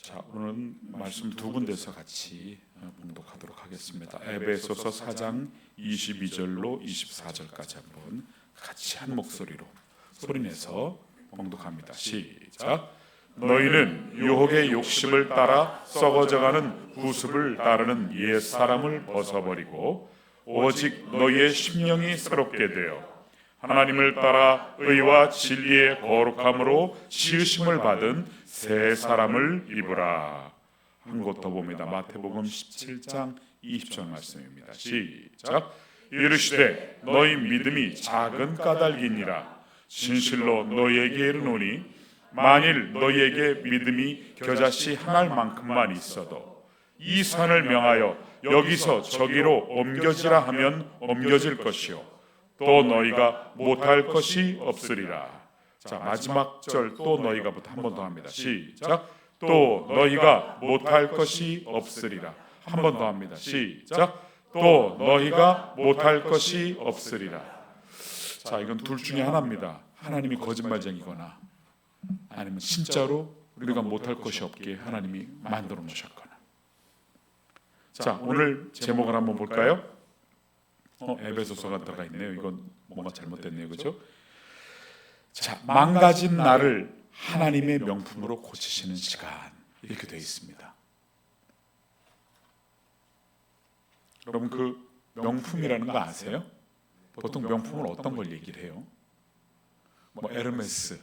자, 오늘은 말씀 두 군데서 같이 봉독하도록 하겠습니다. 에베소서 4장 22절로 24절까지 한번 같이 한 목소리로 소리내서 봉독합니다. 시작. 너희는 유혹의 욕심을 따라 썩어져가는 구습을 따르는 옛 사람을 벗어버리고 오직 너희의 심령이 새롭게 되어 하나님을 따라 의와 진리의 거룩함으로 지으심을 받은 새 사람을 입으라. 한 곳 더 봅니다. 마태복음 17장 20절 말씀입니다. 시작. 이르시되 너희 믿음이 작은 까닭이니라. 진실로 너희에게 이르노니 만일 너희에게 믿음이 겨자씨 한 알만큼만 있어도 이 산을 명하여 여기서 저기로 옮겨지라 하면 옮겨질 것이요 또 너희가 못할 것이 없으리라. 자, 마지막 절 또 너희가부터 한 번 더 합니다. 시작. 또 너희가 못할 것이 없으리라. 한 번 더 합니다. 시작. 또 너희가 못할 것이 없으리라. 자, 이건 둘 중에 하나입니다. 하나님이 거짓말쟁이거나 아니면 진짜로 우리가 못할 것이 없게 하나님이 만들어 놓으셨거나. 자, 오늘 제목을 한번 볼까요? 에베소서가 들어가 있네요. 이건 뭔가 잘못됐네요, 그렇죠? 자, 망가진 나를 하나님의 명품으로 고치시는 시간, 이렇게 되어 있습니다. 여러분, 그 명품이라는 거 아세요? 보통 명품을 어떤 걸 얘기를 해요? 뭐 에르메스,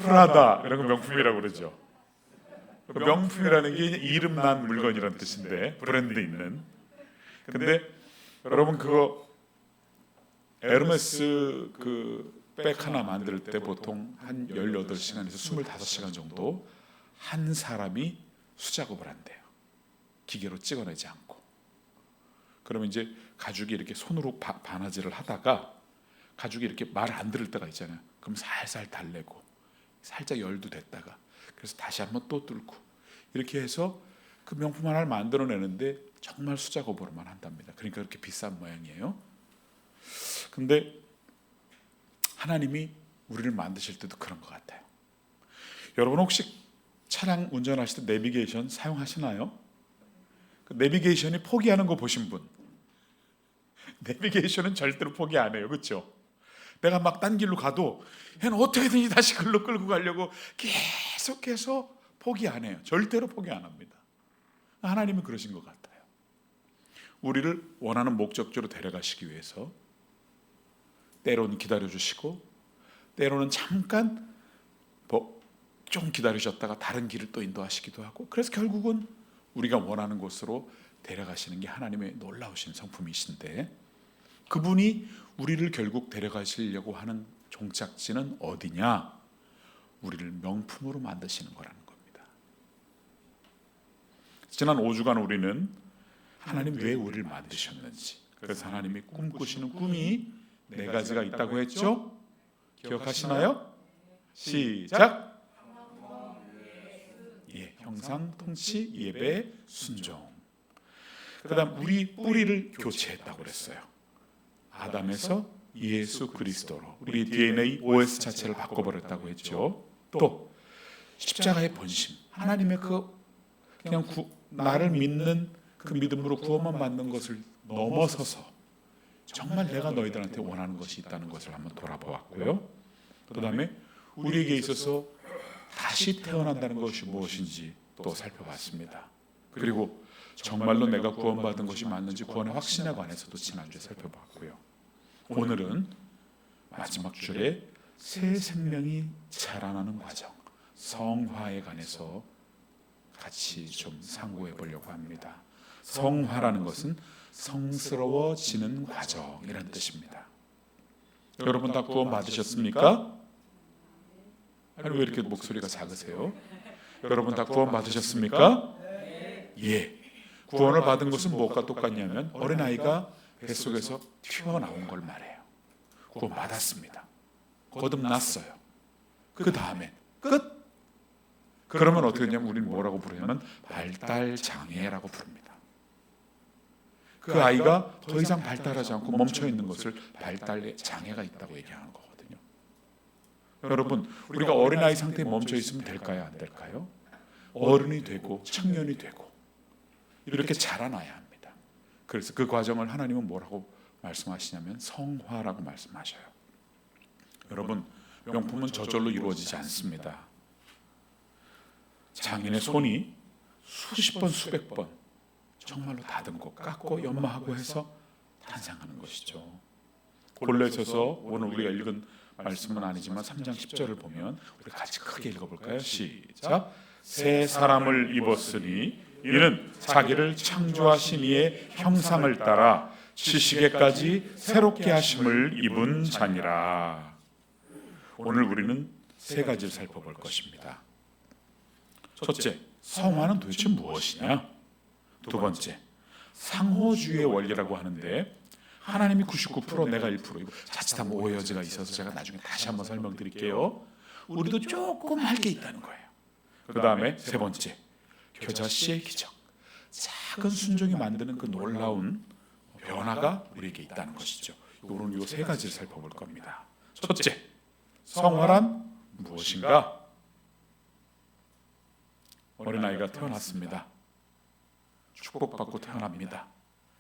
프라다 이런 거 명품이라고 그러죠. 그 명품이라는 게 이름 난 물건이라는 뜻인데, 브랜드 있는. 근데 여러분, 그거 에르메스 그 백 하나 만들 때 보통 한 18시간에서 25시간 정도 한 사람이 수작업을 한대요. 기계로 찍어내지 않고. 그러면 이제 가죽이 이렇게 손으로 바느질을 하다가 가죽이 이렇게 말 안 들을 때가 있잖아요. 그럼 살살 달래고 살짝 열도 됐다가 그래서 다시 한번 또 뚫고 이렇게 해서 그 명품 하나를 만들어내는데 정말 수작업으로만 한답니다. 그러니까 그렇게 비싼 모양이에요. 근데 하나님이 우리를 만드실 때도 그런 것 같아요. 여러분, 혹시 차량 운전하실 때 내비게이션 사용하시나요? 그 내비게이션이 포기하는 거 보신 분? 내비게이션은 절대로 포기 안 해요, 그렇죠? 내가 막 딴 길로 가도 얘는 어떻게든지 다시 글로 끌고 가려고 계속해서 포기 안 해요. 절대로 포기 안 합니다. 하나님은 그러신 것 같아요. 우리를 원하는 목적지로 데려가시기 위해서 때로는 기다려주시고 때로는 잠깐 좀 기다리셨다가 다른 길을 또 인도하시기도 하고, 그래서 결국은 우리가 원하는 곳으로 데려가시는 게 하나님의 놀라우신 성품이신데, 그분이 우리를 결국 데려가시려고 하는 종착지는 어디냐? 우리를 명품으로 만드시는 거라는 겁니다. 지난 5주간 우리는 하나님 왜 우리를 만드셨는지, 그래서 하나님이 꿈꾸시는 꿈이 4가지가 있다고 했죠? 기억하시나요? 시작! 예, 형상, 통치, 예배, 순종. 그 다음 우리 뿌리를 교체했다고 그랬어요. 아담에서 예수 그리스도로 우리 DNA, OS 자체를 바꿔버렸다고 했죠. 또 십자가의 본심, 하나님의 그냥 나를 믿는 그 믿음으로 구원만 받는 것을 넘어서서 정말 내가 너희들한테 원하는 것이 있다는 것을 한번 돌아보았고요. 그 다음에 우리에게 있어서 다시 태어난다는 것이 무엇인지 또 살펴봤습니다. 그리고 정말로 내가 구원받은 것이 맞는지 구원의 확신에 관해서도 지난주에 살펴봤고요. 오늘은 마지막 줄에 새 생명이 자라나는 과정, 성화에 관해서 같이 좀 상고해 보려고 합니다. 성화라는 것은 성스러워지는 과정이라는 뜻입니다. 여러분 다 구원 받으셨습니까? 아니, 왜 이렇게 목소리가 작으세요? 여러분 다 구원 받으셨습니까? 예. 구원을 받은 것은 무엇과 똑같냐면 어린아이가 뱃속에서 튀어나온 걸 말해요. 구원 받았습니다. 거듭났어요. 그 다음에 끝. 그러면 어떻게 되냐면 우리는 뭐라고 부르냐면 발달장애라고 부릅니다. 그 아이가 더 이상 발달하지 않고 멈춰있는 것을 발달장애가 있다고 얘기하는 거거든요. 여러분, 우리가 어린아이 상태에 멈춰 있으면 될까요? 안 될까요? 어른이 되고 청년이 되고 이렇게 자라나야 합니다. 그래서 그 과정을 하나님은 뭐라고 말씀하시냐면 성화라고 말씀하셔요. 여러분, 명품은 저절로 이루어지지 않습니다. 장인의 손이 수십 번 수백 번 정말로 다듬고 깎고 연마하고 해서 탄생하는 것이죠. 골로새서 오늘 우리가 읽은 말씀은 아니지만 3장 10절을 보면 우리 같이 크게 읽어볼까요? 시작. 새 사람을 입었으니 이는 자기를 창조하신 이의 형상을 따라 지식에까지 새롭게 하심을 입은 자니라. 오늘 우리는 세 가지를 살펴볼 것입니다. 첫째, 성화는 도대체 무엇이냐? 두 번째, 상호주의의 원리라고 하는데 하나님이 99% 내가 1% 이거 자칫하면 오해 여지가 있어서 제가 나중에 다시 한번 설명드릴게요. 우리도 조금 할 게 있다는 거예요. 그 다음에 세 번째, 겨자씨의 기적, 작은 순종이 만드는 그 놀라운 변화가 우리에게 있다는 것이죠. 오늘 이 세 가지를 살펴볼 겁니다. 첫째, 성화란 무엇인가? 어린아이가 태어났습니다. 축복받고 태어납니다.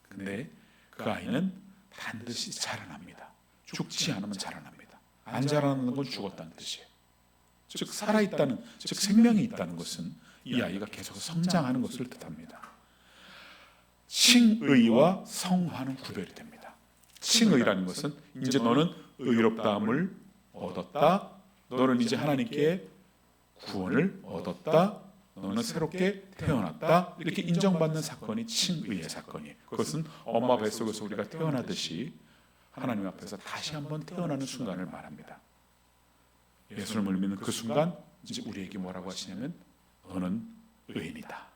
근데 그 아이는 반드시 자라납니다. 죽지 않으면 자라납니다. 안 자라나는 건 죽었다는 뜻이에요. 즉 살아있다는, 즉 생명이 있다는 것은 이 아이가 계속 성장하는 것을 뜻합니다. 칭의와 성화는 구별이 됩니다. 칭의라는 것은 이제 너는 의롭다함을 얻었다. 너는 이제 하나님께 구원을 얻었다. 너는 새롭게 태어났다. 이렇게 인정받는 사건이 칭의의 사건이에요. 그것은 엄마 뱃속에서 우리가 태어나듯이 하나님 앞에서 다시 한번 태어나는 순간을 말합니다. 예수님을 믿는 그 순간 이제 우리에게 뭐라고 하시냐면 너는 의인이다.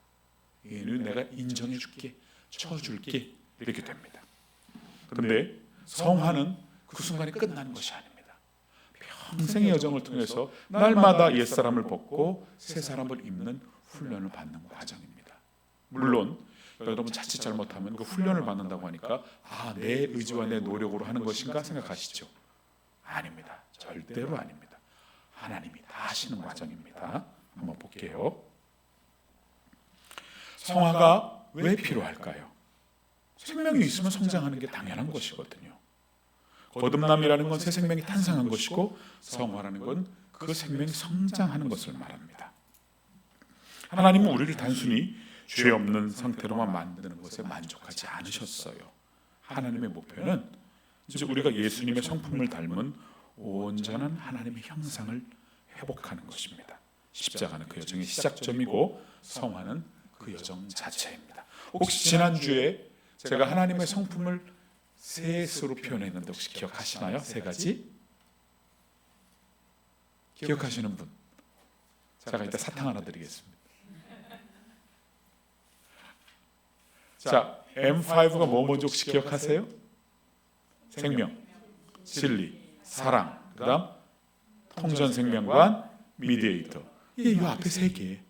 의인을 내가 인정해 줄게, 쳐줄게 이렇게 됩니다. 그런데 성화는 그 순간이 끝나는 것이 아닙니다. 평생의 여정을 통해서 날마다 옛사람을 벗고 새 사람을 입는 훈련을 받는 과정입니다. 물론 여러분 자칫 잘못하면 그 훈련을 받는다고 하니까 내 의지와 내 노력으로 하는 것인가 생각하시죠? 아닙니다. 절대로 아닙니다. 하나님이 다 하시는 과정입니다. 한번 볼게요. 성화가 왜 필요할까요? 생명이 있으면 성장하는 게 당연한 것이거든요. 거듭남이라는 건 새 생명이 탄생한 것이고 성화라는 건 그 생명이 성장하는 것을 말합니다. 하나님은 우리를 단순히 죄 없는 상태로만 만드는 것에 만족하지 않으셨어요. 하나님의 목표는 이제 우리가 예수님의 성품을 닮은 온전한 하나님의 형상을 회복하는 것입니다. 십자가는 그 여정의 시작점이고 성화는 그 여정 자체입니다. 혹시 지난주에 제가 하나님의 성품을 셋으로 표현했는데 혹시 기억하시나요? 세 가지? 기억하시는 분? 제가 이따 사탕 하나 드리겠습니다. 자, M5가 뭐 먼저 혹시 기억하세요? 생명, 진리, 사랑, 그 다음 통전생명관, 미디에이터. 이 앞에 세 개.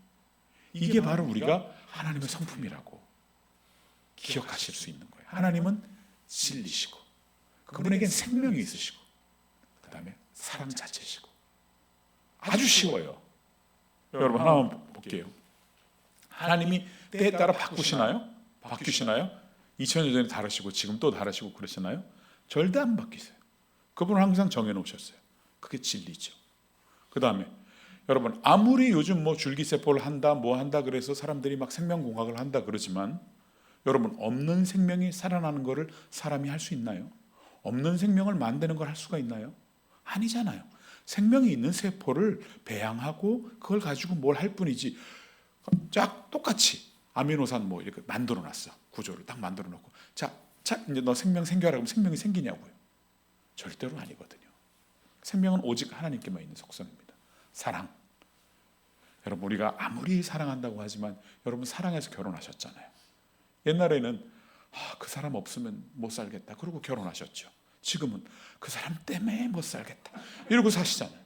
이게 바로 우리가 하나님의 성품이라고 기억하실 수 있는 거예요. 하나님은 진리시고 그분에겐 생명이 있으시고 그 다음에 사랑 자체시고 아주 쉬워요. 여러분 하나만 볼게요. 하나님이 때에 따라 바꾸시나요? 바뀌시나요? 2000년 전에 다르시고 지금 또 다르시고 그러시나요? 절대 안 바뀌세요. 그분은 항상 정해놓으셨어요. 그게 진리죠. 그 다음에 여러분 아무리 요즘 뭐 줄기세포를 한다 뭐 한다 그래서 사람들이 막 생명공학을 한다 그러지만 여러분 없는 생명이 살아나는 것을 사람이 할 수 있나요? 없는 생명을 만드는 걸 할 수가 있나요? 아니잖아요. 생명이 있는 세포를 배양하고 그걸 가지고 뭘 할 뿐이지 쫙 똑같이 아미노산 뭐 이렇게 만들어놨어. 구조를 딱 만들어놓고 자 이제 너 생명 생겨라 그러면 생명이 생기냐고요? 절대로 아니거든요. 생명은 오직 하나님께만 있는 속성입니다. 사랑. 여러분 우리가 아무리 사랑한다고 하지만 여러분 사랑해서 결혼하셨잖아요. 옛날에는 그 사람 없으면 못 살겠다 그러고 결혼하셨죠. 지금은 그 사람 때문에 못 살겠다 이러고 사시잖아요.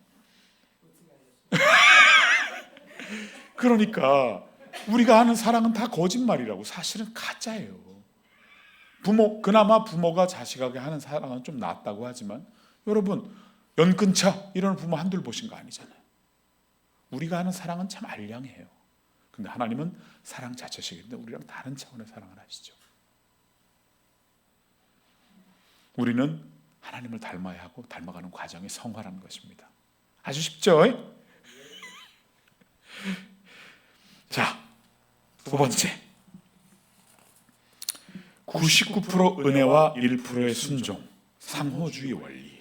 그러니까 우리가 하는 사랑은 다 거짓말이라고. 사실은 가짜예요. 그나마 부모가 자식에게 하는 사랑은 좀 낫다고 하지만 여러분 연 끊자 이런 부모 한둘 보신 거 아니잖아요. 우리가 하는 사랑은 참 알량해요. 근데 하나님은 사랑 자체시기 때문에 우리랑 다른 차원의 사랑을 하시죠. 우리는 하나님을 닮아야 하고 닮아가는 과정이 성화라는 것입니다. 아주 쉽죠? 자, 두 번째, 99% 은혜와 1%의 순종, 상호주의 원리.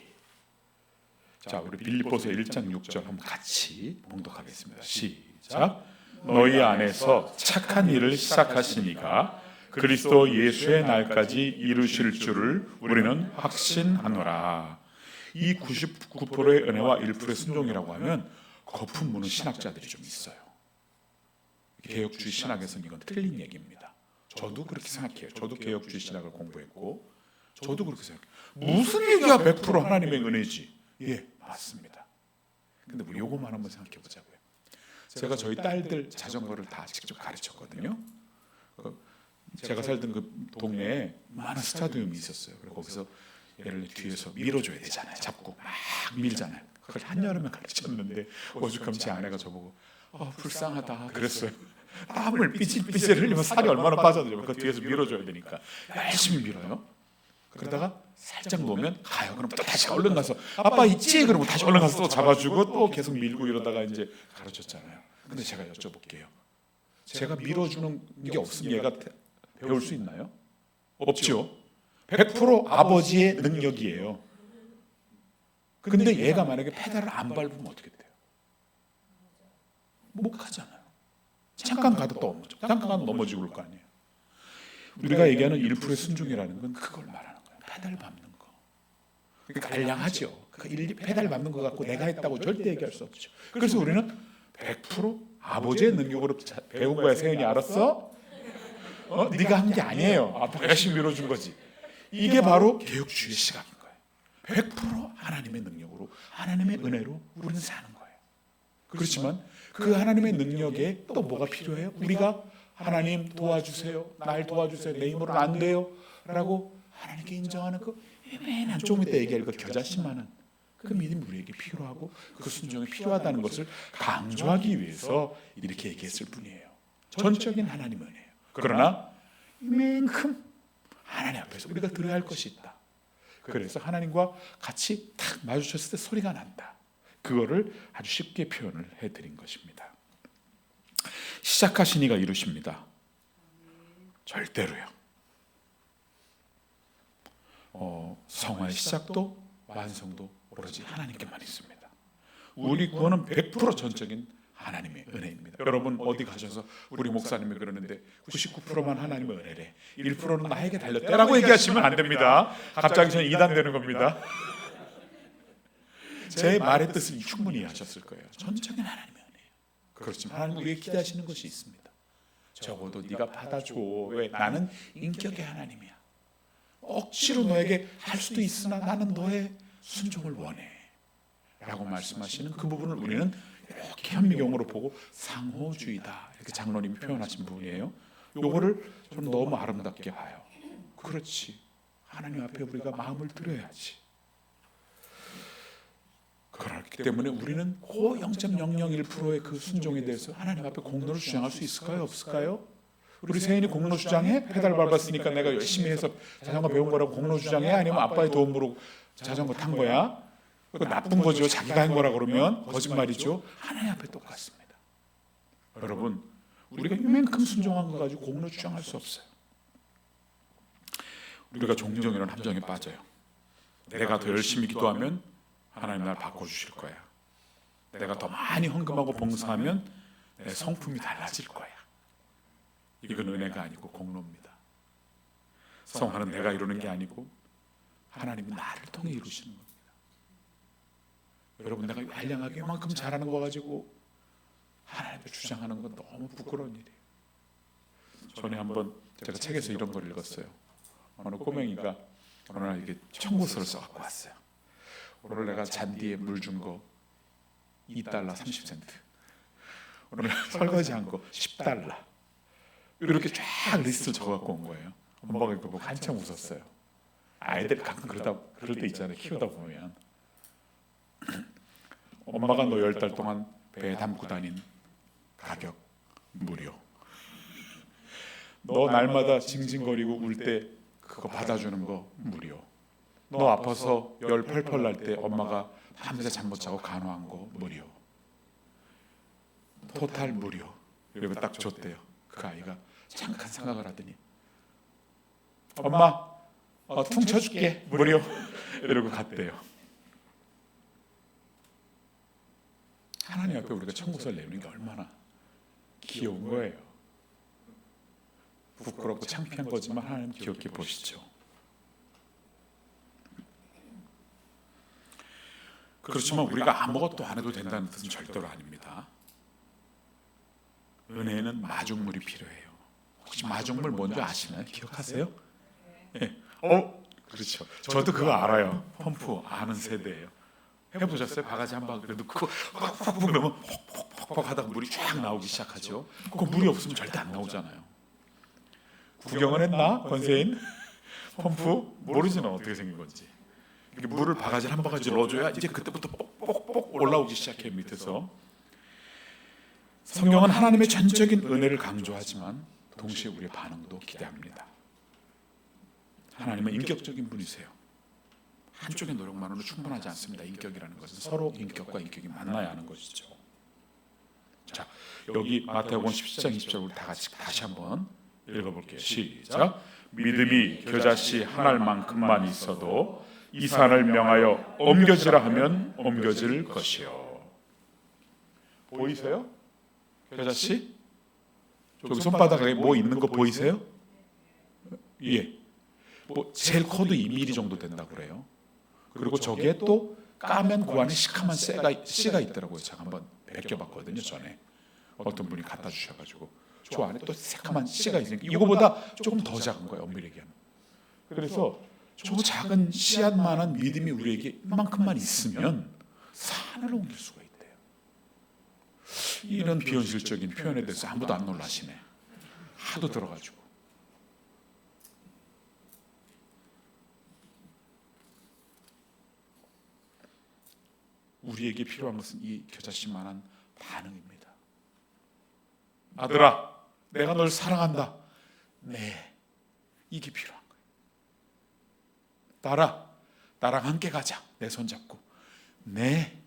자, 우리 빌립보서 1장 6절 한번 같이 봉독하겠습니다. 시작. 너희 안에서 착한 일을 시작하시니까 그리스도 예수의 날까지 이루실 줄을 우리는 확신하노라. 이 99%의 은혜와 1%의 순종이라고 하면 거품 무는 신학자들이 좀 있어요. 개혁주의 신학에서는 이건 틀린 얘기입니다. 저도 그렇게 생각해요. 저도 개혁주의 신학을 공부했고 저도 그렇게 생각해요. 무슨 얘기야 100% 하나님의 은혜지. 예, 맞습니다. 근데 우리 요것만 한번 생각해 보자고요. 제가 저희 딸들 자전거를 다 직접 가르쳤거든요. 제가 살던 그 동네에 많은 스타디움이 있었어요. 그리고 거기서 얘를 뒤에서 밀어줘야 되잖아요. 잡고 막 밀잖아요. 그걸 한여름에 가르쳤는데 오죽하면 제 아내가 저보고 불쌍하다 그랬어요. 땀을 삐질삐질 흘리면 살이 얼마나 빠졌는지 그 뒤에서 밀어줘야 되니까 열심히 밀어요. 그러다가 살짝 놓으면 가요. 그럼 또 다시 얼른 가서 아빠 있지? 그러면 다시 얼른 가서 또 잡아주고 또 계속 밀고 이러다가 이제 가르쳤잖아요. 근데 제가 여쭤볼게요. 제가 밀어주는 게 없으면 얘가 배울 수 있나요? 없죠. 100% 아버지의 능력이에요. 근데 얘가 만약에 페달을 안 밟으면 어떻게 돼요? 못 가잖아요. 잠깐 가도 또 넘어져. 잠깐 가도 넘어지고 그럴 거 아니에요. 우리가 얘기하는 1%의 순종이라는 건 그걸 말하는 거예요. 페달 밟는 거. 그러니까 알량하죠. 페달 밟는 거 갖고 내가 했다고 절대 얘기할 수 없죠. 그래서 우리는 100% 아버지의 능력으로 배운 거야. 세연이 알았어? 네가 한 게 아니에요. 아빠가 열심히 밀어준 거지. 이게 바로 개혁주의 시각인 거예요. 100% 하나님의 능력으로, 하나님의 은혜로 우리는 사는 거예요. 그렇지만 그 하나님의 능력에 또 뭐가 필요해요? 우리가 하나님 도와주세요, 날 도와주세요, 내 힘으로는 안 돼요 라고 하나님께 인정하는 그 애매한, 좀 이따 얘기할 그 겨자씨만한 그 믿음이 우리에게 필요하고 그 순종이 필요하다는 것을 강조하기 위해서 이렇게 얘기했을 뿐이에요. 전적인 하나님의 은혜예요. 그러나 이만큼 하나님 앞에서 우리가 들어야 할 것이 있다. 그래서 하나님과 같이 탁 마주쳤을 때 소리가 난다. 그거를 아주 쉽게 표현을 해드린 것입니다. 시작하시니가 이루십니다. 절대로요. 성화의 시작도 완성도 오로지 하나님께만 있습니다. 우리 구원은 100% 전적인 하나님의 은혜입니다. 여러분 어디 가셔서 우리 목사님이 그러는데 99%만 하나님의 은혜래, 1%는 나에게 달렸대라고 얘기하시면 안 됩니다. 갑자기 저는 이단되는 겁니다. 제 말의 뜻을 충분히 이해하셨을 거예요. 전적인 하나님의 은혜예요. 그렇지만 하나님 우리에게 기대하시는 것이 있습니다. 적어도 네가 받아줘. 왜? 나는 인격의 하나님이야. 억지로 너에게 할 수도 있으나 나는 너의 순종을 원해 라고 말씀하시는 그 부분을 우리는 이렇게 현미경으로 보고 상호주의다 이렇게 장로님이 표현하신 부분이에요. 요거를 저는 너무 아름답게 봐요. 그렇지, 하나님 앞에 우리가 마음을 들여야지. 그렇기 때문에 우리는 그 0.001%의 그 순종에 대해서 하나님 앞에 공로를 주장할 수 있을까요? 없을까요? 우리 세인이 공로 주장해? 페달 밟았으니까 내가 열심히 해서 자전거 배운 거라고 공로 주장해? 아니면 아빠의 도움으로 자전거 탄 거야? 그거 나쁜 거죠. 자기가 한 거라 그러면 거짓말이죠. 하나님 앞에 똑같습니다. 여러분, 우리가 이만큼 순종한 거 가지고 공로 주장할 수 없어요. 우리가 종종 이런 함정에 빠져요. 내가 더 열심히 기도하면 하나님 날 바꿔주실 거야. 내가 더 많이 헌금하고 봉사하면 내 성품이 달라질 거야. 이건 은혜가 아니고 공로입니다. 성화는 내가 이루는 게 아니고 하나님이 나를 통해 이루시는 겁니다. 여러분, 내가 알량하게 이만큼 잘하는 거 가지고 하나님을 주장하는 건 너무 부끄러운 일이에요. 전에 한번 제가 책에서 이런 걸 읽었어요. 어느 꼬맹이가 어느 날 이게 청구서를 써갖고 왔어요. 오늘 내가 잔디에 물 준 거 $2 30센트, 오늘 설거지한 거 $10, 이렇게 쫙 리스트를 적어갖고 온 거예요. 엄마가 이거 보고 한참 웃었어요. 아이들이 가끔 그럴 때 있잖아요. 키우다 보면 엄마가 너 10달 동안 배 담고 다닌 가격 무료. 너 날마다 징징거리고 울 때 그거 받아주는 거 무료. 너 아파서 열 펄펄 날 때 엄마가 밤새 잠 못 자고 간호한 거 무료. 토탈 무료. 그리고 딱 줬대요. 그 아이가 잠깐 생각을 하더니 엄마 퉁 쳐줄게 무료. 이러고 갔대요. 하나님 앞에 우리가 천국을 내는 게 얼마나 귀여운 거예요. 부끄럽고 창피한 거지만 하나님 기억해 보시죠. 그렇지만 우리가 아무것도 안 해도 된다는 뜻은 절대로 아닙니다. 은혜는 마중물이 필요해요. 혹시 마중물 뭔지 아시나요? 기억하세요? 네. 그렇죠. 저도 그거 알아요. 펌프 아는 세대예요. 해보셨어요? 바가지 한 방 그래도 그거 팍팍 넣으면 퍽퍽퍽 하다가 물이 쫙 나오기 시작하죠. 그 물이 없으면 절대 안 나오잖아요. 구경을 했나? 권세인? 펌프? 모르지는 어떻게 생긴 건지. 이렇게 물을 바가지 한 바가지 넣어줘야 이제 그때부터 뽁뽁뽁 올라오기 시작해요. 밑에서. 성경은 하나님의 전적인 은혜를 강조하지만 동시에 우리의 반응도 기대합니다. 하나님은 인격적인 분이세요. 한쪽의 노력만으로 충분하지 않습니다. 인격이라는 것은 서로 인격과 인격이 만나야 하는 것이죠. 자, 여기 마태복음 17장 20절을 다 같이 다시 한번 읽어볼게요. 시작. 믿음이 겨자씨 한 알만큼만 있어도 이 산을 명하여 옮겨지라 하면 옮겨질 것이요. 보이세요? 겨자씨? 저기 손바닥에 뭐 있는 거 보이세요? 예. 뭐 제일 커도 2mm 정도 된다고 그래요. 그리고 저기에 또 까면 그 안에 시커먼 씨가 있더라고요. 제가 한번 벗겨봤거든요. 전에 어떤 분이 갖다 주셔가지고 저 안에 또 새까만 씨가 있으니까 이거보다 조금 더 작은 거예요. 엄밀히 얘기하면. 그래서 저 작은 씨앗만한 믿음이 우리에게 이만큼만 있으면 산을 옮길 수가 있대요. 이런 비현실적인 표현에 대해서 아무도 안 놀라시네. 하도 들어가지고. 우리에게 필요한 것은 이 겨자씨만한 반응입니다. 아들아, 내가 널 사랑한다. 네, 이게 필요한 거예요. 딸아, 나랑 함께 가자. 내 손 잡고. 네.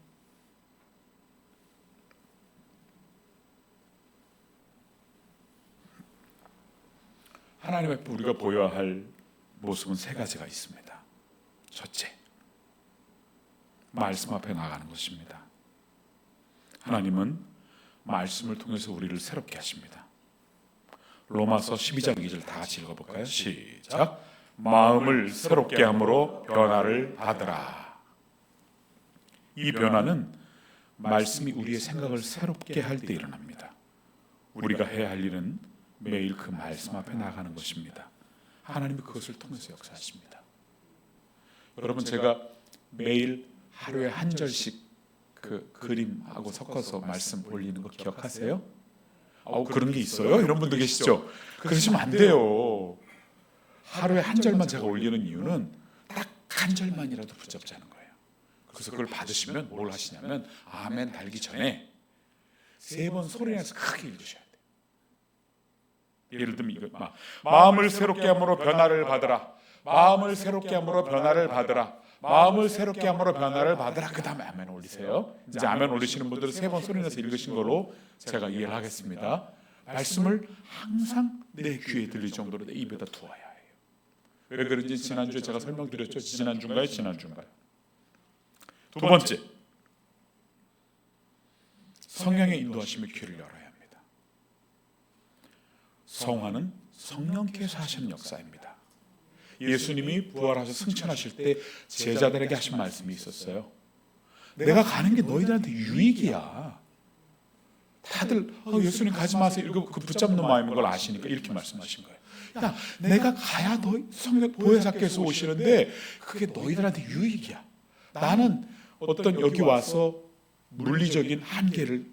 하나님 앞에 우리가 보여야 할 모습은 세 가지가 있습니다. 첫째, 말씀 앞에 나가는 것입니다. 하나님은 말씀을 통해서 우리를 새롭게 하십니다. 로마서 12장 2절 다 같이 읽어볼까요? 시작. 마음을 새롭게 함으로 변화를 받으라. 이 변화는 말씀이 우리의 생각을 새롭게 할 때 일어납니다. 우리가 해야 할 일은 매일 그 말씀 앞에 나가는 것입니다. 하나님이 그것을 통해서 역사하십니다. 여러분, 제가 매일 하루에 한 절씩 그 그림하고 섞어서 말씀 올리는 거 기억하세요? 그런 게 있어요? 이런 분도 계시죠? 그러시면 안 돼요. 하루에 한 절만 제가 올리는 이유는 딱 한 절만이라도 붙잡자는 거예요. 그래서 그걸 받으시면 뭘 하시냐면 아멘 달기 전에 3번 소리내서 크게 읽으셔야 돼요. 예를 들면 이거 마음을 새롭게 함으로 변화를 받으라. 마음을 새롭게 함으로 변화를 받으라. 마음을 새롭게 함으로 변화를 받으라. 그 다음에 아멘 올리세요. 이제 아멘 올리시는 분들은 3번 소리내서 읽으신 걸로 제가 이해를 하겠습니다. 말씀을 항상 내 귀에 들릴 정도로 내 입에다 두어야 해요. 왜 그런지 지난주에 제가 설명드렸죠. 지난주인가요? 두 번째, 성령의 인도하심에 귀를 열어야 합니다. 성화는 성령께서 하시는 역사입니다. 예수님이 부활하셔서 승천하실 때 제자들에게 하신 말씀이 있었어요. 내가 가는 게 너희들한테 유익이야. 다들 예수님 가지 마세요. 이거 그 붙잡는 마음인 걸 아시니까 이렇게 말씀하신 거예요. 야, 내가 가야 성령 보혜사께서 오시는데 그게 너희들한테 유익이야. 나는 어떤 여기 와서 물리적인 한계를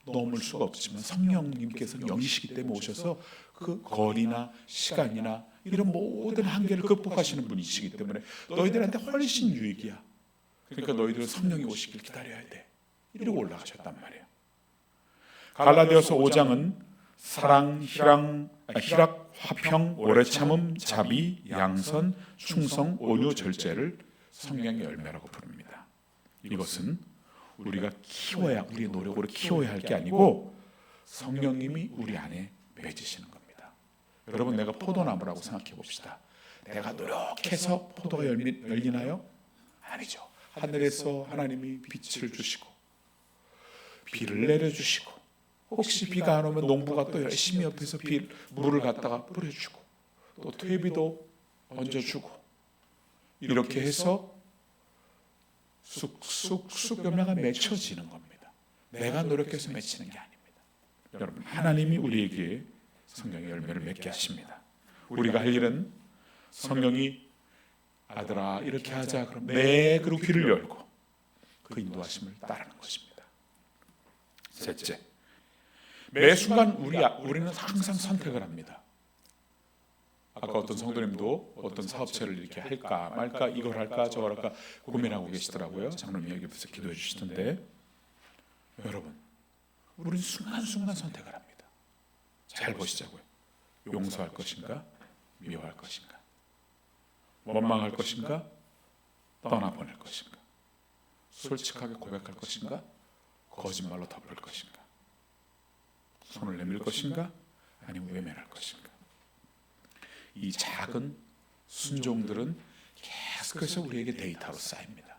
넘을 수가 없지만 성령님께서 영이시기 때문에 오셔서 그 거리나 시간이나 이런 모든 한계를 극복하시는 분이시기 때문에 너희들한테 훨씬 유익이야. 그러니까 너희들은 성령이 오시길 기다려야 돼. 이러고 올라가셨단 말이에요. 갈라디아서 5장은 사랑, 희락, 화평, 오래 참음, 자비, 양선, 충성, 온유, 절제를 성령의 열매라고 부릅니다. 이것은 우리가 키워야, 우리의 노력으로 키워야 할 게 아니고 성령님이 우리 안에 맺으시는 겁니다. 여러분, 내가 포도나무라고 생각해 봅시다. 내가 노력해서 포도가 열리나요? 아니죠. 하늘에서 하나님이 빛을 주시고 비를 내려주시고, 혹시 비가 안 오면 농부가 또 열심히 옆에서 물을 갖다가 뿌려주고, 또 퇴비도 얹어주고, 이렇게 해서 쑥쑥쑥 열매가 맺혀지는 겁니다. 내가 노력해서 맺히는 게 아닙니다. 여러분, 하나님이 우리에게 성령의 열매를 맺게 하십니다. 우리가 할 일은 성령이 아들아 이렇게 하자 그럼 네, 그리고 귀를 열고 그 인도하심을 따르는 것입니다. 셋째, 매 순간 우리는 항상 선택을 합니다. 아까 어떤 성도님도 어떤 사업체를 이렇게 할까 말까, 이걸 할까 저걸 할까 고민하고 계시더라고요. 장로님 여기 옆에서 기도해 주시던데, 여러분, 우리는 순간순간 선택을 합니다. 잘 보시자고요. 용서할 것인가, 미워할 것인가, 원망할 것인가, 떠나보낼 것인가, 솔직하게 고백할 것인가, 거짓말로 덮을 것인가, 손을 내밀 것인가, 아니면 외면할 것인가. 이 작은 순종들은 계속해서 우리에게 데이터로 쌓입니다.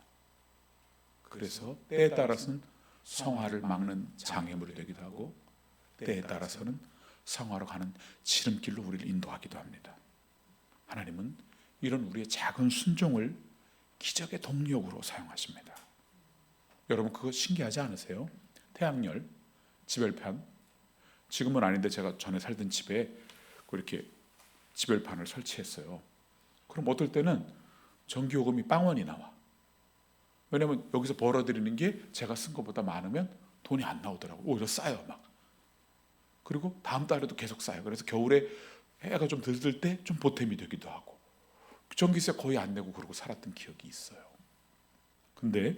그래서 때에 따라서는 성화를 막는 장애물이 되기도 하고, 때에 따라서는 성화로 가는 지름길로 우리를 인도하기도 합니다. 하나님은 이런 우리의 작은 순종을 기적의 동력으로 사용하십니다. 여러분, 그거 신기하지 않으세요? 태양열, 지별판, 지금은 아닌데 제가 전에 살던 집에 이렇게 지별판을 설치했어요. 그럼 어떨 때는 전기요금이 빵원이 나와. 왜냐하면 여기서 벌어들이는 게 제가 쓴 것보다 많으면 돈이 안 나오더라고요. 오히려 쌓여 막. 그리고 다음 달에도 계속 쌓여. 그래서 겨울에 해가 좀 들들 때 좀 보탬이 되기도 하고, 전기세 거의 안 내고 그러고 살았던 기억이 있어요. 근데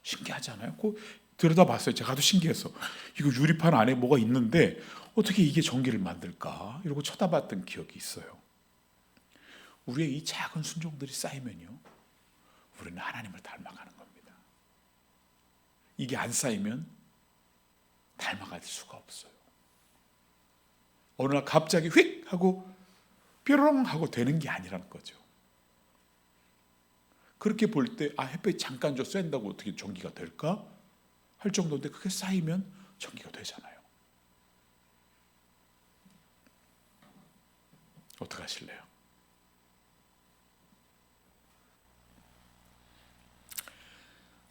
신기하지 않아요? 그 들여다봤어요. 제가도 신기해서 이거 유리판 안에 뭐가 있는데 어떻게 이게 전기를 만들까? 이러고 쳐다봤던 기억이 있어요. 우리의 이 작은 순종들이 쌓이면요, 우리는 하나님을 닮아가는 겁니다. 이게 안 쌓이면 닮아갈 수가 없어요. 어느 날 갑자기 휙 하고 뾰로롱 하고 되는 게 아니라는 거죠. 그렇게 볼 때 햇빛 잠깐 쐰다고 어떻게 전기가 될까? 할 정도인데 그게 쌓이면 전기가 되잖아요. 어떻게 하실래요?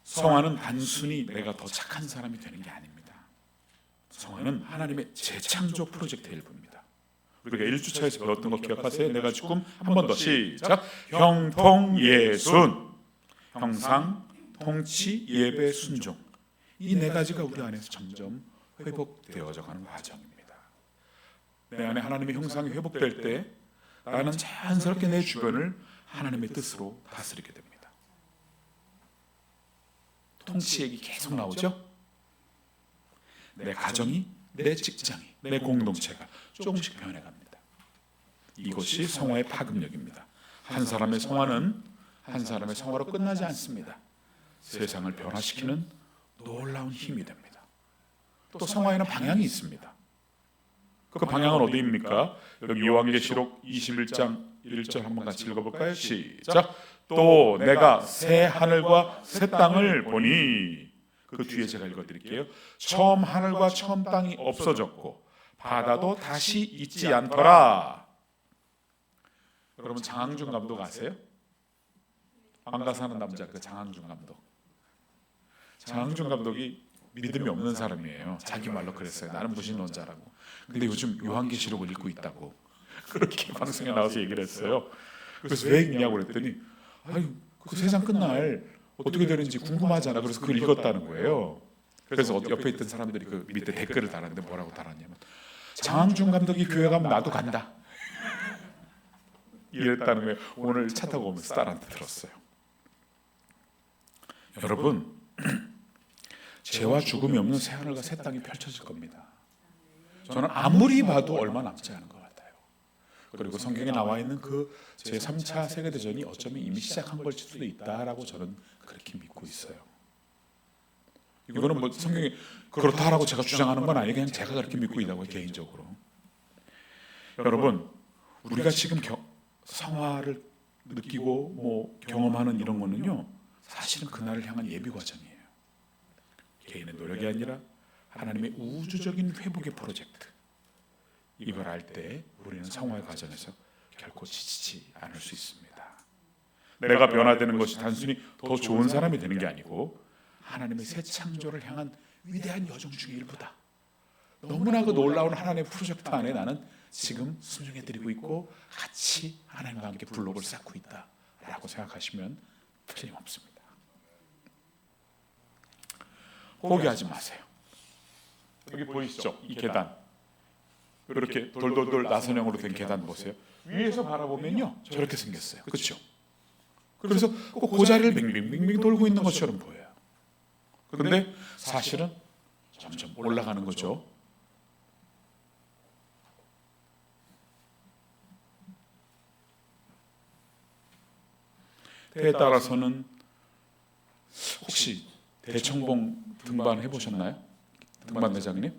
성화는 단순히 내가 더 착한 사람이 되는 게 아닙니다. 성화는 하나님의 재창조 프로젝트의 일부입니다. 우리가 1주차에서 배웠던 거 기억하세요? 내가 지금 한 번 더 시작. 형통예순, 형상, 통치, 예배, 순종. 이 네 가지가 우리 안에서 점점 회복되어져 가는 과정입니다. 내 안에 하나님의 형상이 회복될 때 나는 자연스럽게 내 주변을 하나님의 뜻으로 다스리게 됩니다. 통치 얘기 계속 나오죠? 내 가정이, 내 직장이, 내 공동체가 조금씩 변해갑니다. 이것이 성화의 파급력입니다. 한 사람의 성화는 한 사람의 성화로 끝나지 않습니다. 세상을 변화시키는 놀라운 힘이 됩니다. 또 성화에는 방향이 있습니다. 그 방향은 어디입니까? 여기 요한계시록 21장 1절 한번 같이 읽어볼까요? 시작. 또 내가 새 하늘과 새 땅을 보니, 그 뒤에 제가 읽어드릴게요. 처음 하늘과 처음 땅이 없어졌고 바다도 다시 있지 않더라. 여러분, 장항준 감독 아세요? 안가 사는 남자, 그 장항준 감독. 장항준 감독이 믿음이 없는 사람이에요. 자기 말로 그랬어요. 나는 무신론자라고. 근데 요즘 요한계시록을 읽고 있다고 그렇게 방송에 나와서 얘기를 했어요. 그래서 왜 읽냐고 그랬더니, 아유, 그 세상 끝날 어떻게 되는지 궁금하잖아. 그래서 그걸 읽었다는 거예요. 그래서 옆에 있던 사람들이 그 밑에 댓글을 달았는데 뭐라고 달았냐면, 장항준 감독이 교회 가면 나도 간다 이랬다는 거예요. 오늘 차 타고 오면서 딸한테 들었어요. 여러분, 죄와 죽음이 없는 새 하늘과 새 땅이 펼쳐질 겁니다. 저는 아무리 봐도 얼마 남지 않은 것 같아요. 그리고 성경에 나와 있는 그 제3차 세계대전이 어쩌면 이미 시작한 걸 수도 있다라고 저는 그렇게 믿고 있어요. 이거는 뭐 성경이 그렇다라고 제가 주장하는 건 아니에요. 그냥 제가 그렇게 믿고 있다고 개인적으로. 여러분, 우리가 지금 성화를 느끼고 뭐 경험하는 이런 거는요, 사실은 그날을 향한 예비 과정이에요. 개인의 노력이 아니라 하나님의 우주적인 회복의 프로젝트. 이걸 할 때 우리는 성화의 과정에서 결코 지치지 않을 수 있습니다. 내가 변화되는 것이 단순히 더 좋은 사람이 되는 게 아니고 하나님의 새 창조를 향한 위대한 여정 중의 일부다. 너무나 그 놀라운 하나님의 프로젝트 안에 나는 지금 순종해드리고 있고 같이 하나님과 함께 블록을 쌓고 있다라고 생각하시면 틀림없습니다. 포기하지 마세요. 여기 보이시죠? 이 계단, 이렇게 돌돌돌 나선형으로 된 계단 보세요. 위에서 바라보면요 저렇게 생겼어요. 그렇죠? 그래서 꼭 그 자리를 빙빙빙빙 돌고 있는 것처럼 보여요. 그런데 사실은 점점 올라가는 거죠. 때에 따라서는 혹시 대청봉 등반 해보셨나요? 등반 대장님?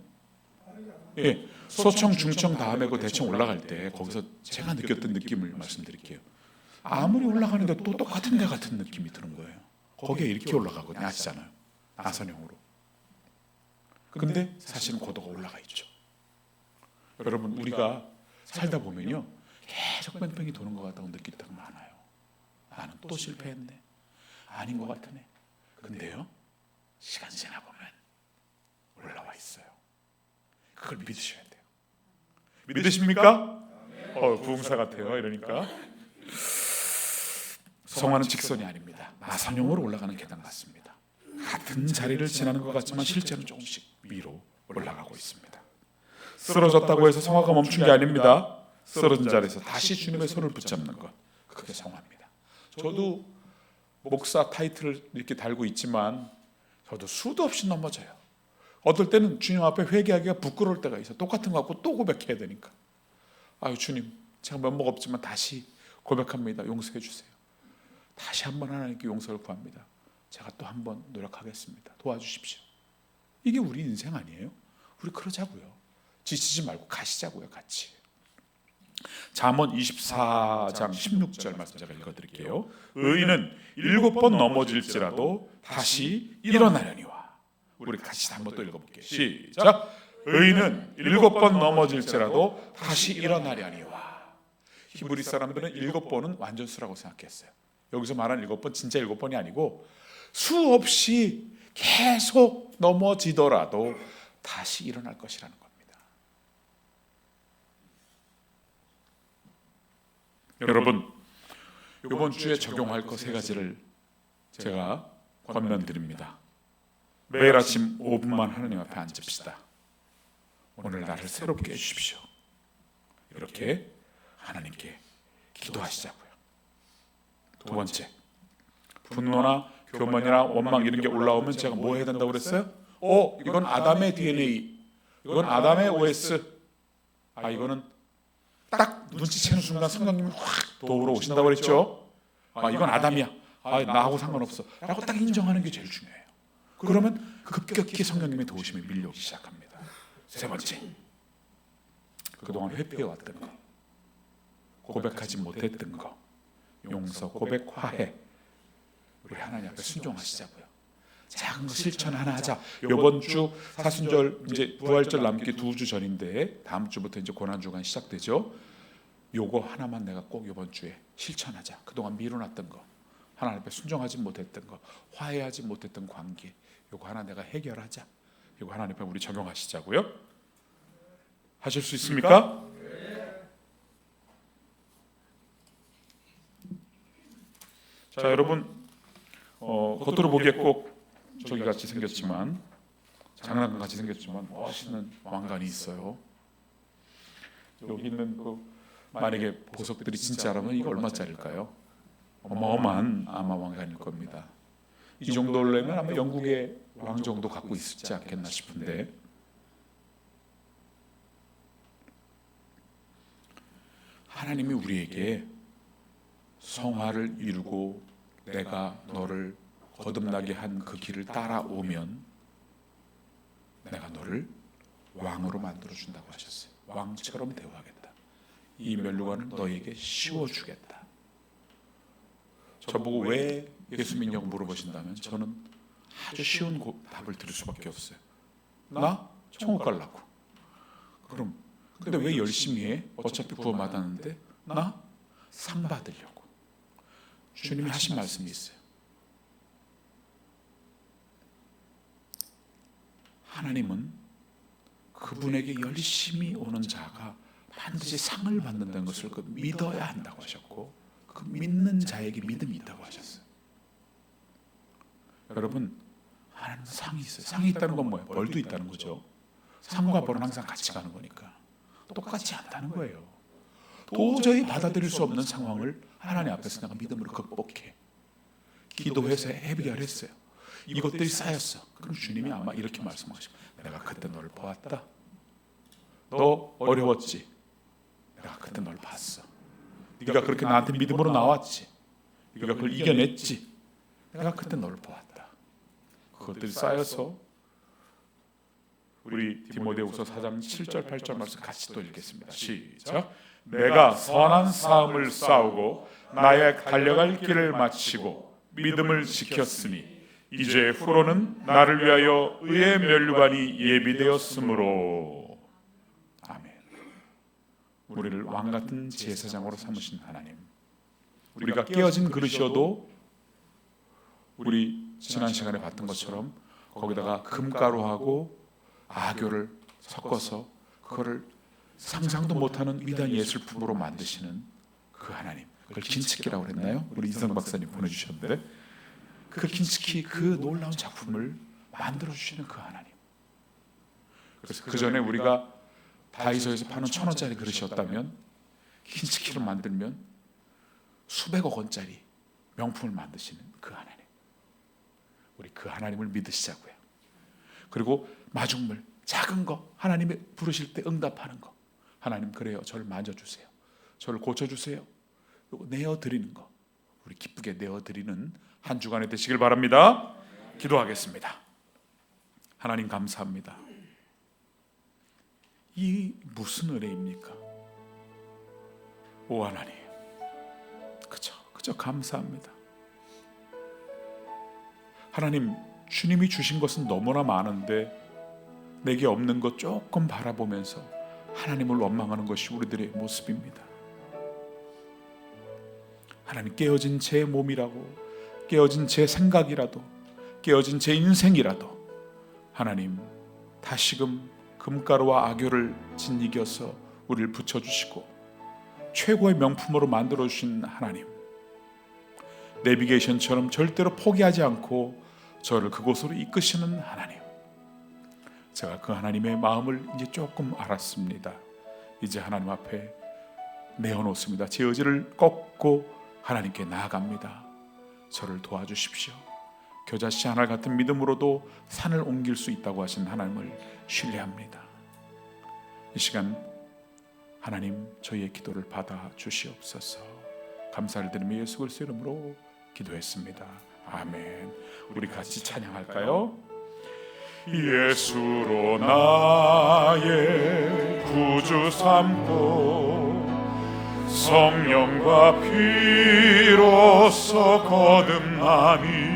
예, 소청, 중청 다음에 그 대청 올라갈 때 거기서 제가 느꼈던 느낌을 말씀드릴게요. 아무리 올라가는데 또 똑같은 데 같은 느낌이 드는 거예요. 거기에 이렇게 올라가거든요. 아시잖아요. 나선형으로. 근데 사실은 고도가 올라가 있죠. 여러분, 우리가 살다 보면요 계속 뺑뺑이 도는 것 같다고 느낄 때가 많아요. 나는 또 실패했네. 아닌 것 같으네. 근데요, 시간 지나 보면 올라와 있어요. 그걸 믿으셔야 돼요. 믿으십니까? 부흥사 같아요. 이러니까 성화는 직선이 아닙니다. 나선형으로 올라가는 계단 같습니다. 같은 자리를 지나는 것 같지만 실제는 조금씩 위로 올라가고 있습니다. 쓰러졌다고 해서 성화가 멈춘 게 아닙니다. 쓰러진 자리에서 다시 주님의 손을 붙잡는 것, 그게 성화입니다. 저도 목사 타이틀을 이렇게 달고 있지만 저도 수도 없이 넘어져요. 어떨 때는 주님 앞에 회개하기가 부끄러울 때가 있어요. 똑같은 거 갖고 또 고백해야 되니까. 아유 주님, 제가 면목 없지만 다시 고백합니다. 용서해 주세요. 다시 한번 하나님께 용서를 구합니다. 제가 또 한번 노력하겠습니다. 도와주십시오. 이게 우리 인생 아니에요? 우리 그러자고요. 지치지 말고 가시자고요. 같이. 잠언 24장 16절 말씀 제가 읽어드릴게요. 의인은 7번 넘어질지라도 다시 일어나려니와. 우리 같이 한번 또 읽어볼게요. 시작. 의인은 7번 넘어질지라도 다시 일어나려니와. 히브리 사람들은 7번은 완전수라고 생각했어요. 여기서 말하는 7번 진짜 7번이 아니고 수없이 계속 넘어지더라도 다시 일어날 것이라는 겁니다. 여러분, 이번 주에 적용할 것 3가지를 제가 권면드립니다. 매일 아침 5분만 하나님 앞에 앉읍시다. 오늘 나를 새롭게 해주십시오. 이렇게 하나님께 기도하시자고요. 2번째, 분노나 교만이나 원망 이런 게 올라오면 제가 뭐 해야 된다고 그랬어요? 이건 아담의 DNA, 이건 아담의 OS. 이거는 딱 눈치채는 순간 성령님이 확 도우러 오신다고 그랬죠. 이건 아담이야. 나하고 상관없어. 라고 딱 인정하는 게 제일 중요해요. 그러면 급격히 성령님의 도우심이 밀려오기 시작합니다. 3번째, 그동안 회피해왔던 거, 고백하지 못했던 거, 용서, 고백, 화해, 우리 하나님 앞에 순종하시자고요. 작은 거 실천 하나 하자. 이번 주 사순절 이제 부활절 남기 2주 전인데 다음 주부터 이제 고난주간 시작되죠. 요거 하나만 내가 꼭 이번 주에 실천하자. 그동안 미뤄놨던 거, 하나님 앞에 순종하지 못했던 거, 화해하지 못했던 관계, 요거 하나 내가 해결하자. 이거 하나님 앞에 우리 적용하시자고요. 하실 수 있습니까? 자, 여러분, 겉으로 보기에 꼭 저기 같이 생겼지만, 장난감 같이 생겼지만 멋있는 왕관이 있어요. 여기 있는 만약에 보석들이 진짜라면 이거 얼마짜리일까요? 어마어마한 아마 왕관일 겁니다. 이 정도려면 아마 영국의 왕 정도 갖고 있지 않겠나 싶은데, 하나님이 우리에게 성화를 이루고 내가 너를 거듭나게 한 그 길을 따라오면 내가 너를 왕으로 만들어준다고 하셨어요. 왕처럼 대우하겠다. 이 면류관을 너에게 씌워주겠다. 저보고 왜 예수 믿냐고 물어보신다면 저는 아주 쉬운 답을 드릴 수밖에 없어요. 나 천국 가려고. 그럼 근데 왜 열심히 해? 어차피 구원받았는데. 나 상 받으려고. 주님이 하신 말씀이 있어요. 하나님은 그분에게 열심히 오는 자가 반드시 상을 받는다는 것을 믿어야 한다고 하셨고, 그 믿는 자에게 믿음이 있다고 하셨어요. 여러분, 하나님 상이 있어요. 상이 있다는 건 뭐예요? 벌도 있다는 거죠. 상과 벌은 항상 같이 가는 거니까 똑같지 않다는 거예요. 도저히 받아들일 수 없는 상황을 하나님 앞에서 내가 믿음으로 극복해. 기도해서 해결했어요. 이것들이 쌓였어. 그럼 주님이 아마 이렇게 말씀하시고, 내가 그때 너를 보았다. 너 어려웠지. 내가 그때 너를 봤어. 네가 그렇게 나한테 믿음으로 나왔지. 네가 그걸 이겨냈지. 내가 그때 너를 보았다. 그것들이 쌓여서 우리 디모데후서 4장 7절 8절 말씀 같이 또 읽겠습니다. 시작. 내가 선한 싸움을 싸우고 나의 달려갈 길을 마치고 믿음을 지켰으니 이제 후로는 나를 위하여 의의 면류관이 예비되었으므로. 아멘. 우리를 왕같은 제사장으로 삼으신 하나님, 우리가 깨어진 그릇이어도 우리 지난 시간에 봤던 것처럼 거기다가 금가루하고 아교를 섞어서 그거를 상상도 못하는 위대한 예술품으로 만드시는 그 하나님, 그걸 긴츠키라고 그랬나요? 우리 이성 박사님 보내주셨는데, 그 긴츠키, 그 놀라운 작품을 만들어주시는 그 하나님. 그래서 그 전에 우리가 다이소에서 파는 1,000원짜리 그릇이었다면 긴츠키를 만들면 수백억 원짜리 명품을 만드시는 그 하나님, 우리 그 하나님을 믿으시자고요. 그리고 마중물, 작은 거 하나님이 부르실 때 응답하는 거, 하나님 그래요, 저를 만져주세요, 저를 고쳐주세요, 내어드리는 거, 우리 기쁘게 내어드리는 한 주간이 되시길 바랍니다. 기도하겠습니다. 하나님 감사합니다. 이 무슨 은혜입니까? 오 하나님, 그저 감사합니다. 하나님, 주님이 주신 것은 너무나 많은데 내게 없는 것 조금 바라보면서 하나님을 원망하는 것이 우리들의 모습입니다. 하나님, 깨어진 제 몸이라고, 깨어진 제 생각이라도, 깨어진 제 인생이라도 하나님 다시금 금가루와 아교를 짓이겨서 우리를 붙여주시고 최고의 명품으로 만들어주신 하나님, 내비게이션처럼 절대로 포기하지 않고 저를 그곳으로 이끄시는 하나님, 제가 그 하나님의 마음을 이제 조금 알았습니다. 이제 하나님 앞에 내어놓습니다. 제 의지를 꺾고 하나님께 나아갑니다. 저를 도와주십시오. 겨자씨 하나 같은 믿음으로도 산을 옮길 수 있다고 하신 하나님을 신뢰합니다. 이 시간 하나님, 저희의 기도를 받아 주시옵소서. 감사를 드리며 예수 그리스도의 이름으로 기도했습니다. 아멘. 우리 같이 찬양할까요? 예수로 나의 구주 삼고 성령과 피로써 거듭나니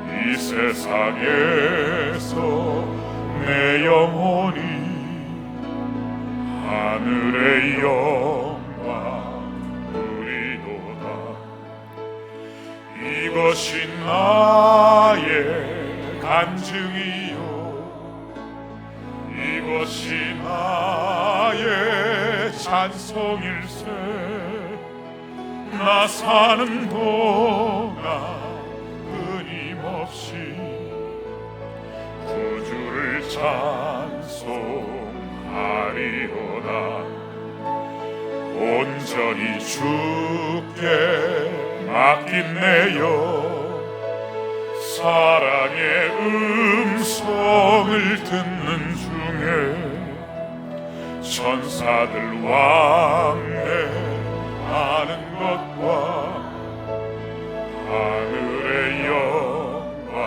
이 세상에서 내 영혼이 하늘의 영광 누리도다. 이것이 나의 간증이요, 이것이 나의 찬송일세. 나 사는 동안 끊임없이 구주를 찬송하리로다. 온전히 주께 맡긴 내 영 사랑의 음성을 듣는 중에 천사들 왕래하는 것과 하늘의 영광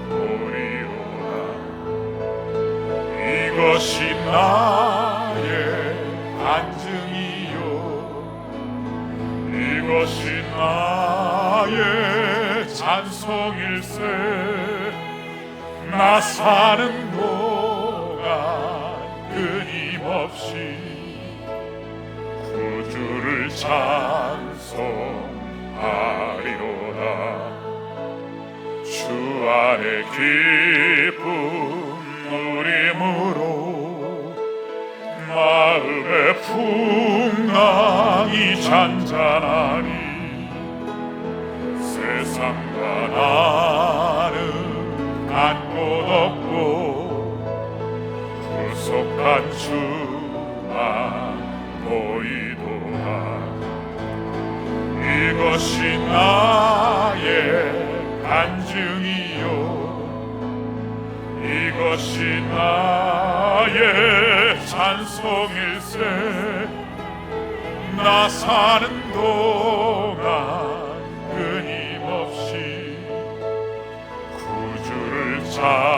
보리로다. 이것이 나의 간증이요, 이것이 나의 찬송일세. 나 사는 동안 끊임없이 구주를 찬송하리로다. 주 안에 기쁨 누림으로 마음의 풍랑이 잔잔하니 세상과 나는 간 곳 없고 구속한 주만 보이도다. 이것이 나의 간증이요, 이것이 나의 찬송일세. 나 사는 동안 끊임없이 구주를